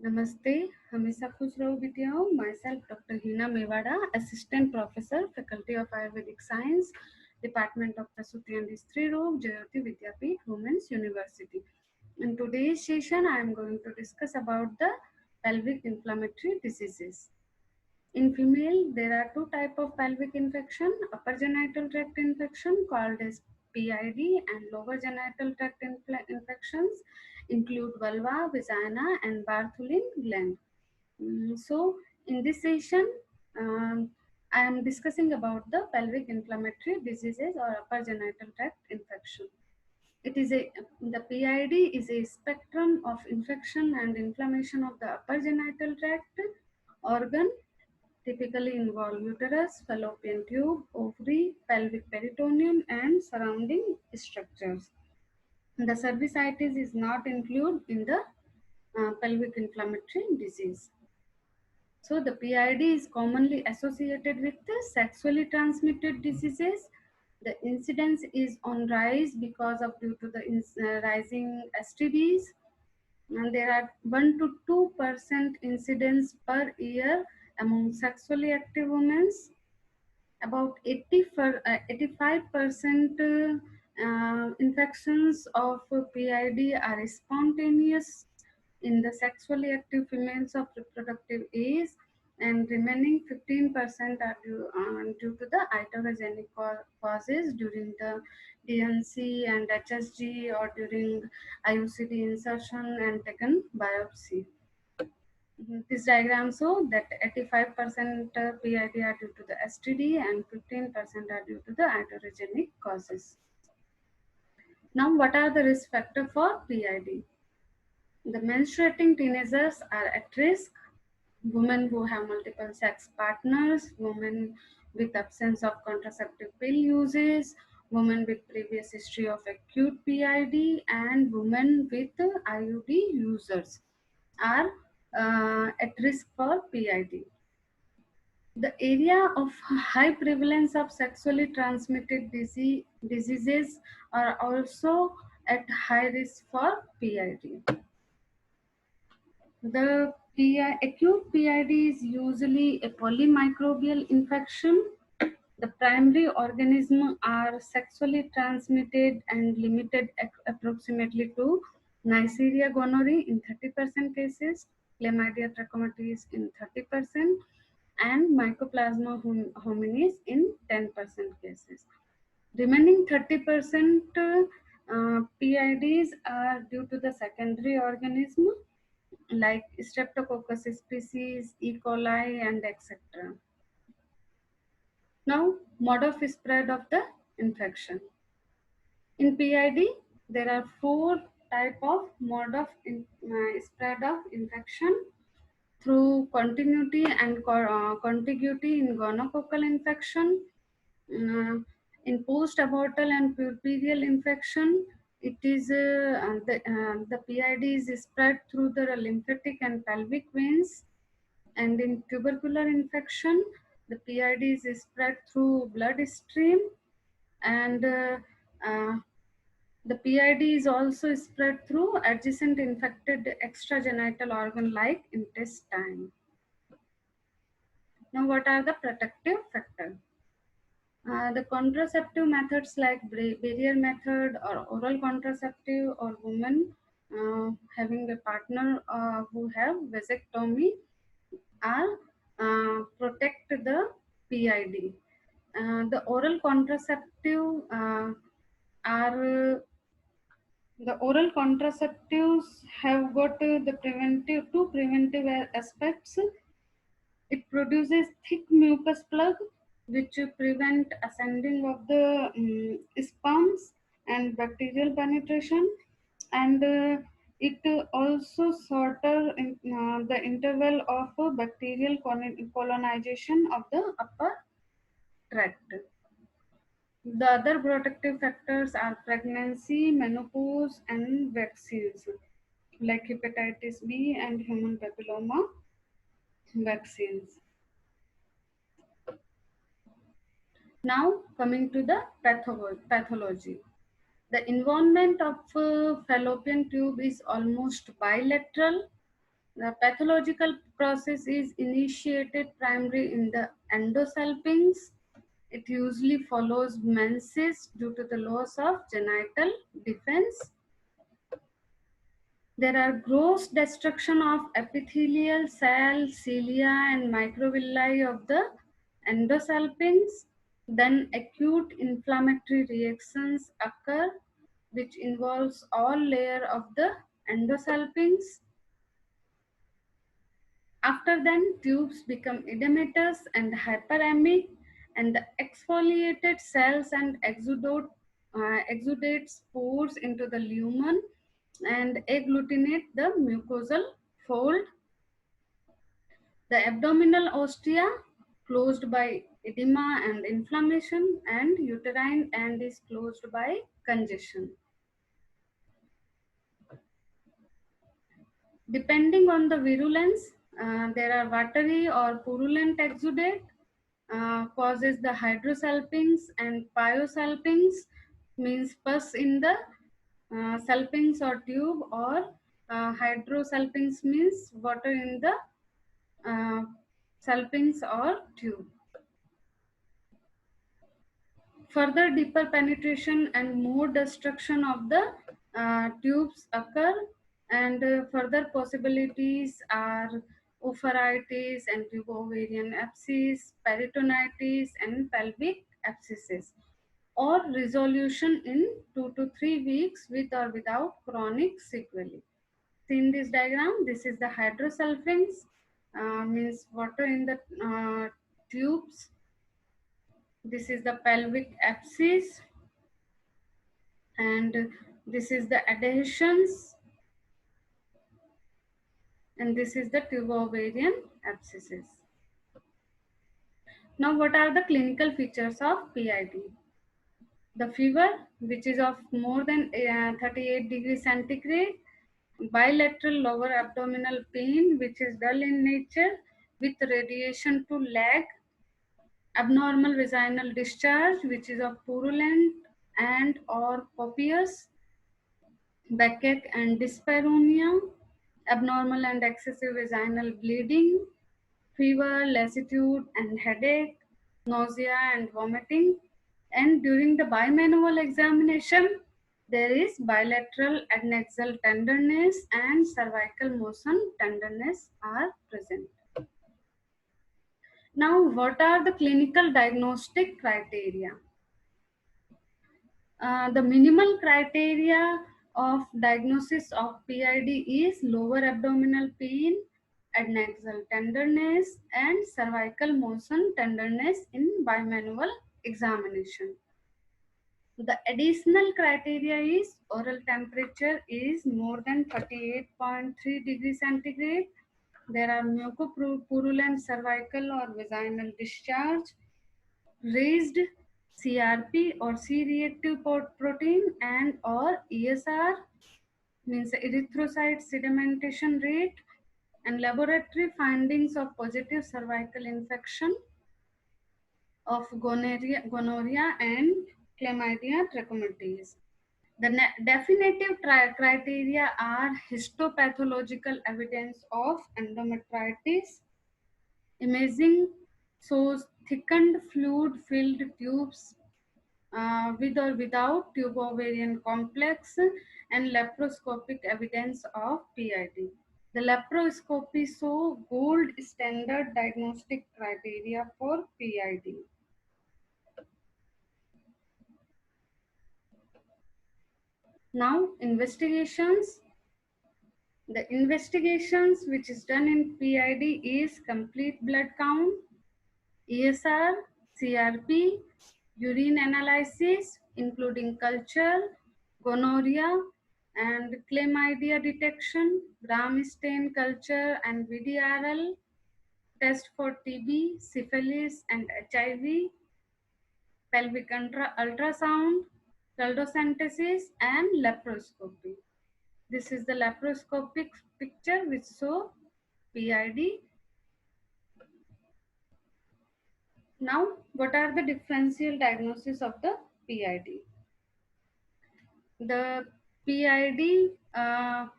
नमस्ते, हमेशा खुश रहो बिटियाओं। Myself doctor Heena Mewada, assistant professor, faculty of Ayurvedic science, department of prasuti and stri rog, Jayanti Vidyapeeth, women's university. In today's session, I am going to discuss about the pelvic inflammatory diseases. In female, there are two types of pelvic infection: upper genital tract infection called as PID, and lower genital tract infections include vulva, vagina, and Bartholin gland. So, in this session, um, I am discussing about the pelvic inflammatory diseases or upper genital tract infection. It is the PID is a spectrum of infection and inflammation of the upper genital tract organ, typically involve uterus, fallopian tube, ovary, pelvic peritoneum, and surrounding structures. The cervicitis is not included in the pelvic inflammatory disease. So the PID is commonly associated with the sexually transmitted diseases. The incidence is on rise because of due to the rising STDs, and there are 1 to 2% incidence per year among sexually active women. About 85% infections of PID are spontaneous in the sexually active females of reproductive age, and remaining 15% are due to the iatrogenic causes during the DNC and HSG or during IUCD insertion and taken biopsy. This diagram shows that 85% PID are due to the STD and 15% are due to the iatrogenic causes. Now, what are the risk factors for PID? The menstruating teenagers are at risk. Women who have multiple sex partners, women with absence of contraceptive pill uses, women with previous history of acute PID, and women with IUD users are at risk for PID. The area of high prevalence of sexually transmitted diseases are also at high risk for PID. The acute PID is usually a polymicrobial infection. The primary organisms are sexually transmitted and limited approximately to Neisseria gonorrhoeae in 30% cases, Chlamydia trachomatis in 30%, and Mycoplasma hominis in 10% cases. Remaining 30% PIDs are due to the secondary organism like Streptococcus species, E. coli, and etc. Now, mode of spread of the infection. In PID, there are four type of mode of spread of infection: through continuity and contiguity in gonococcal infection, uh, in post-abortal and puerperial infection. It is the PID is spread through the lymphatic and pelvic veins, and in tubercular infection, the PID is spread through bloodstream, and uh, the PID is also spread through adjacent infected extragenital organ like intestine. Now, what are the protective factors? The contraceptive methods like barrier method or oral contraceptive, or women having a partner who have vasectomy are protect the PID. The oral contraceptive are the oral contraceptives have got the preventive two preventive aspects. It produces thick mucus plug which prevent ascending of the sperms and bacterial penetration, and it also shorter the interval of bacterial colonization of the upper tract. The other protective factors are pregnancy, menopause, and vaccines like hepatitis B and human papilloma vaccines. Now, coming to the pathology. The involvement of fallopian tube is almost bilateral. The pathological process is initiated primarily in the endosalpinx. It usually follows menses due to the loss of genital defense. There are gross destruction of epithelial cells, cilia, and microvilli of the endosalpinx. Then acute inflammatory reactions occur, which involves all layer of the endosalpinx. After then, tubes become edematous and hyperemic, and the exfoliated cells and exudate spores into the lumen and agglutinate the mucosal fold. The abdominal ostia closed by edema and inflammation, and uterine end is closed by congestion. Depending on the virulence, there are watery or purulent exudate causes the hydrosalpinx, and pyosalpinx means pus in the salpinx or tube, or hydrosalpinx means water in the uh, salpinx or tube. Further deeper penetration and more destruction of the tubes occur, and further possibilities are oophorytes and tubovarian abscess, peritonitis, and pelvic abscesses, or resolution in 2 to 3 weeks with or without chronic sequelae. See in this diagram, this is the hydrosalpinx, means water in the tubes. This is the pelvic abscess, and this is the adhesions, and this is the tubo-ovarian abscesses. Now, what are the clinical features of PID? The fever, which is of more than 38 degrees centigrade, bilateral lower abdominal pain, which is dull in nature with radiation to leg, abnormal vaginal discharge, which is of purulent and or copious, backache and dyspareunia, abnormal and excessive vaginal bleeding, fever, lassitude and headache, nausea and vomiting. And during the bimanual examination, there is bilateral adnexal tenderness and cervical motion tenderness are present. Now, what are the clinical diagnostic criteria? The minimal criteria of diagnosis of PID is lower abdominal pain, adnexal tenderness, and cervical motion tenderness in bimanual examination. The additional criteria is oral temperature is more than 38.3 degrees centigrade. There are mucopurulent cervical or vaginal discharge, raised CRP or C-reactive protein, and or ESR means erythrocyte sedimentation rate, and laboratory findings of positive cervical infection of gonorrhea and chlamydia trachomatis. The definitive criteria are histopathological evidence of endometritis. Imaging shows thickened fluid-filled tubes with or without tubo-ovarian complex, and laparoscopic evidence of PID. The laparoscopy show gold standard diagnostic criteria for PID. Now, investigations. The investigations which is done in PID is complete blood count, ESR, CRP, urine analysis including culture, gonorrhea and chlamydia detection, gram stain culture and VDRL, test for TB, syphilis and HIV, pelvic ultrasound, rhabdocentesis and laparoscopy. This is the laparoscopic picture which show PID. Now, what are the differential diagnosis of the PID? The PID are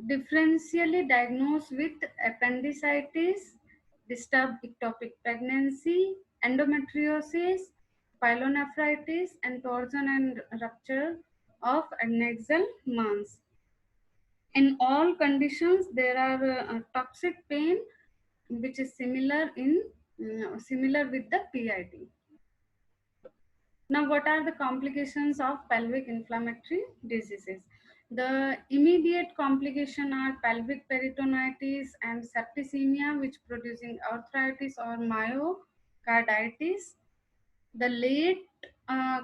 differentially diagnosed with appendicitis, disturbed ectopic pregnancy, endometriosis, pyelonephritis, and torsion and rupture of adnexal mass. In all conditions, there are toxic pain which is similar with the PID. Now, what are the complications of pelvic inflammatory diseases? The immediate complication are pelvic peritonitis and septicemia, which producing arthritis or myocarditis. The late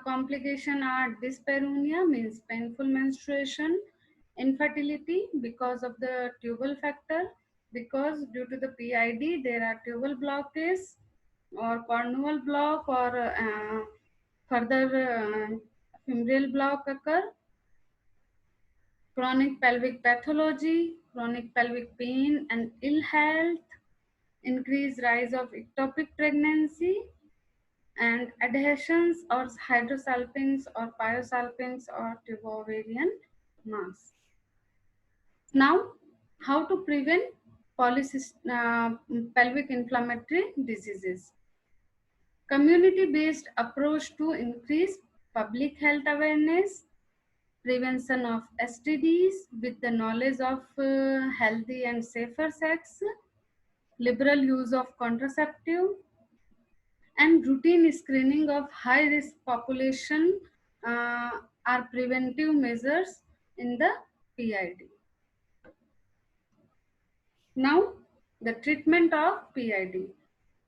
complication are dyspareunia, means painful menstruation, infertility because of the tubal factor, because due to the PID there are tubal blockage or cornual block or further femoral block occur, chronic pelvic pathology, chronic pelvic pain and ill health, increased rise of ectopic pregnancy, and adhesions or hydrosalpinx or pyosalpinx or tubo-ovarian mass. Now, how to prevent pelvic inflammatory diseases? Community-based approach to increase public health awareness, prevention of STDs with the knowledge of healthy and safer sex, liberal use of contraceptive, and routine screening of high risk population uh, are preventive measures in the PID. Now, the treatment of PID.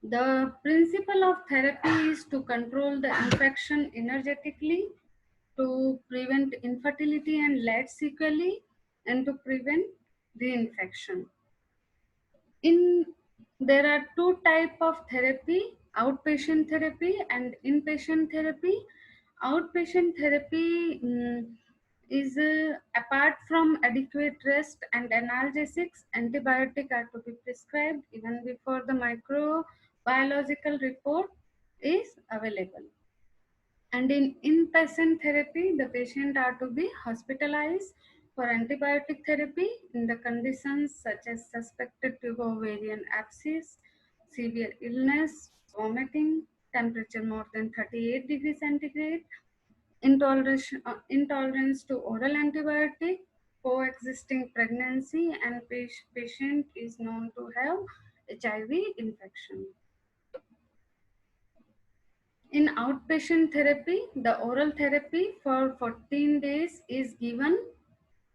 The principle of therapy is to control the infection energetically, to prevent infertility and late sequelae, and to prevent reinfection. There are two types of therapy: outpatient therapy and inpatient therapy. Outpatient therapy is apart from adequate rest and analgesics, antibiotic are to be prescribed even before the microbiological report is available. And in inpatient therapy, the patient are to be hospitalized for antibiotic therapy in the conditions such as suspected tubo-ovarian abscess, severe illness, vomiting, temperature more than 38 degrees centigrade, intolerance to oral antibiotic, coexisting pregnancy, and patient is known to have HIV infection. In outpatient therapy, the oral therapy for 14 days is given.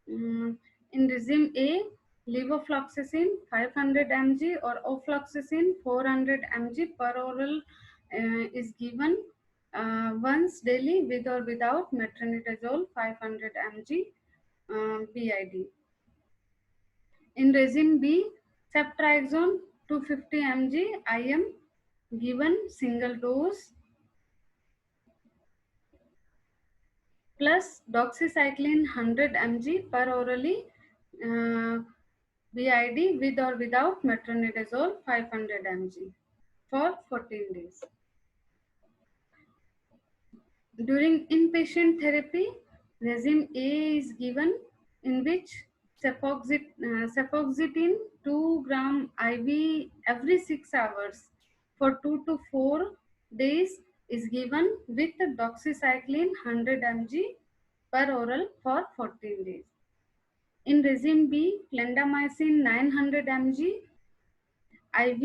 In regime A, levofloxacin 500 mg or ofloxacin 400 mg per oral is given once daily with or without metronidazole 500 mg BID. In regime B, ceftriaxone 250 mg IM given single dose plus doxycycline 100 mg per orally BID with or without metronidazole 500 mg for 14 days. During inpatient therapy, regime A is given in which cefoxitin 2 gram IV every 6 hours for 2 to 4 days is given with doxycycline 100 mg per oral for 14 days. In regime B, clindamycin 900 mg IV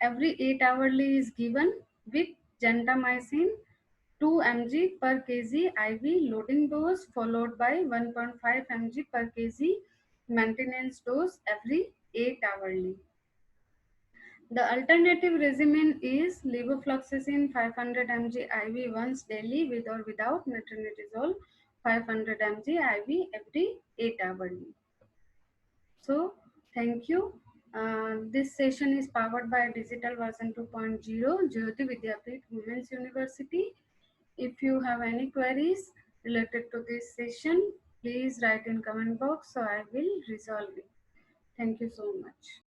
every 8 hourly is given with gentamicin 2 mg per kg IV loading dose followed by 1.5 mg per kg maintenance dose every 8 hourly. The alternative regimen is levofloxacin 500 mg IV once daily with or without metronidazole 500 mg IV every 8 hourly. So, thank you. This session is powered by Digital Version 2.0, Jyoti Vidyapeeth Women's University. If you have any queries related to this session, please write in comment box so I will resolve it. Thank you so much.